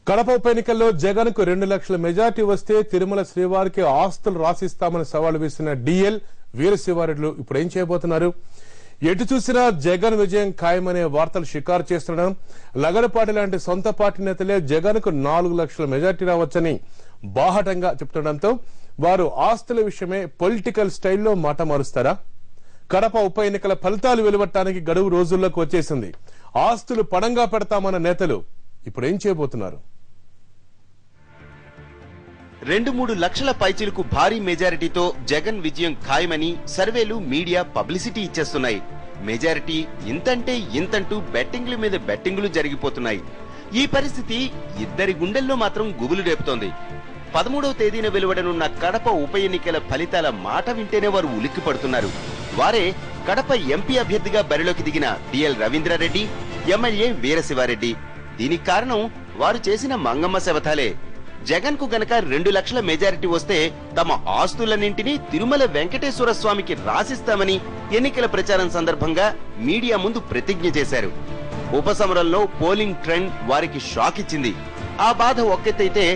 కడప ఉప ఎన్నికల్లో జగన్ కు 2 లక్షల మెజార్టీ వస్తే తిరుమల శ్రీవారికి ఆస్తులు రాసిస్తామని సవాల్ విసిన డిఎల్ వీరశివారెడ్డిలు ఇప్పుడు ఏం చేయబోతున్నారు? ఎటు చూసినా జగన్ విజయం ఖాయమనే వార్తలు షికారు చేస్తుండడం, లగడపాటి లాంటి సొంత పార్టీ నేతలే జగన్ కు 4 లక్షల మెజార్టీ రావచ్చని బాహటంగా చెప్తుండటంతో వారు ఆస్తుల విషయమే పొలిటికల్ స్టైల్లో మాట మారుస్తారా? కడప ఉప ఎన్నికల ఫలితాలు వెలువడటానికి గడువు రోజుల్లోకి వచ్చేసింది. ఆస్తులు పణంగా పెడతామన్న నేతలు ఇప్పుడు ఏం చేయబోతున్నారు? 2-3 లక్షల పైచిలకు భారీ మెజారిటీతో జగన్ విజయం ఖాయమని సర్వేలు, మీడియా పబ్లిసిటీ ఇచ్చేస్తున్నాయి. మెజారిటీ ఇంతంటే ఇంతంటూ బెట్టింగ్ల మీద బెట్టింగులు జరిగిపోతున్నాయి. ఈ పరిస్థితి ఇద్దరి గుండెల్లో మాత్రం గుబులు రేపుతోంది. 13వ తేదీన వెలువడనున్న కడప ఉప ఎన్నికల ఫలితాల మాట వింటేనే వారు ఉలిక్కి పడుతున్నారు. వారే కడప ఎంపీ అభ్యర్థిగా బరిలోకి దిగిన డిఎల్ రవీంద్రారెడ్డి, ఎమ్మెల్యే వీరశివారెడ్డి. దీనికి కారణం వారు చేసిన మంగమ్మ శపథాలే. జగన్ కు గనక 2 లక్షల మెజారిటీ వస్తే తమ ఆస్తులన్నింటినీ తిరుమల వెంకటేశ్వర స్వామికి రాసిస్తామని ఎన్నికల ప్రచారం సందర్భంగా మీడియా ముందు ప్రతిజ్ఞ చేశారు. ఉపసమరంలో పోలింగ్ ట్రెండ్ వారికి షాక్ ఇచ్చింది. ఆ బాధ ఒక్కెత్తైతే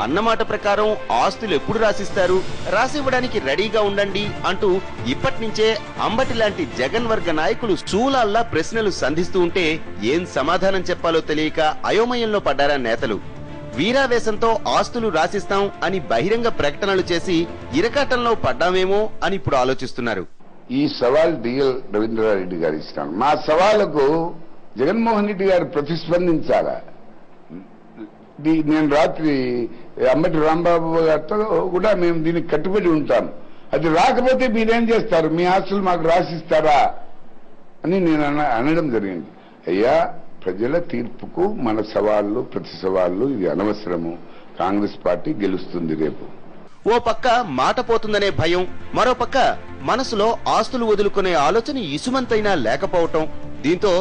అన్నమాట ప్రకారం ఆస్తులు ఎప్పుడు రాసిస్తారు, రాసివ్వడానికి రెడీగా ఉండండి అంటూ ఇప్పటినుంచే అంబటి లాంటి జగన్ వర్గ నాయకులు శూలాల్లా ప్రశ్నలు సంధిస్తూ ఉంటే ఏం సమాధానం చెప్పాలో తెలియక అయోమయంలో పడ్డారా నేతలు. వీరావేశంతో ఆస్తులు రాసిస్తాం అని బహిరంగ ప్రకటనలు చేసి ఇరకాటంలో పడ్డామేమో అని ఇప్పుడు ఆలోచిస్తున్నారు. ఈ సవాల్ డిఎల్ రవీంద్రారెడ్డి గారు ఇస్తాను. మా సవాళ్లకు జగన్మోహన్ రెడ్డి గారు ప్రతిస్పందించాలా? నేను రాత్రి అంబటి రాంబాబు గారితో కూడా మేము దీనికి కట్టుబడి ఉంటాం. అది రాకపోతే మీరేం చేస్తారు? మీ ఆస్తులు మాకు రాసిస్తారా అని నేను అనడం జరిగింది. అయ్యా, ప్రజల తీర్పుకు మన సవాళ్లు, ప్రతి సవాళ్లు ఇది అనవసరము. కాంగ్రెస్ పార్టీ గెలుస్తుంది రేపు. ఓ పక్క మాట పోతుందనే భయం, మరో పక్క మనసులో ఆస్తులు వదులుకునే ఆలోచన ఇసుమంతైనా లేకపోవటం. దీంతో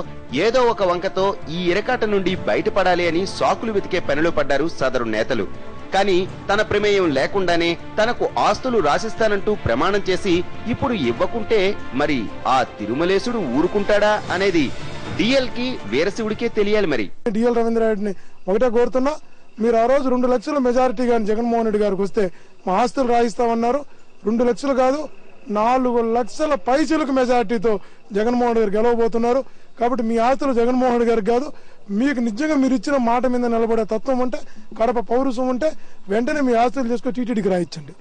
ఏదో ఒక వంకతో ఈ ఇరకాట నుండి బయటపడాలి అని సాకులు వెతికే పనిలో పడ్డారు సదరు నేతలు. కానీ తన ప్రమేయం లేకుండానే తనకు ఆస్తులు రాసిస్తానంటూ ప్రమాణం చేసి ఇప్పుడు ఇవ్వకుంటే మరి ఆ తిరుమలేశుడు ఊరుకుంటాడా అనేది డిఎల్ కి వీరశివుడికే తెలియాలి. మరి డిఎల్ రవీంద్రారెడ్డిని ఒకటే కోరుతున్నా, మీరు ఆ రోజు 2 లక్షల మెజారిటీ గాని జగన్మోహన్ రెడ్డి గారికి వస్తే మా ఆస్తులు రాయిస్తామన్నారు. 2 లక్షలు కాదు, 4 లక్షల పైచిలకు మెజారిటీతో జగన్మోహన్ రెడ్డి గారు గెలవబోతున్నారు. కాబట్టి మీ ఆస్తులు జగన్మోహన్ రెడ్డి గారికి కాదు, మీకు నిజంగా మీరు ఇచ్చిన మాట మీద నిలబడే తత్వం ఉంటే, కడప పౌరుషం ఉంటే వెంటనే మీ ఆస్తులు చేసుకుని టీటీడీకి రాయించండి.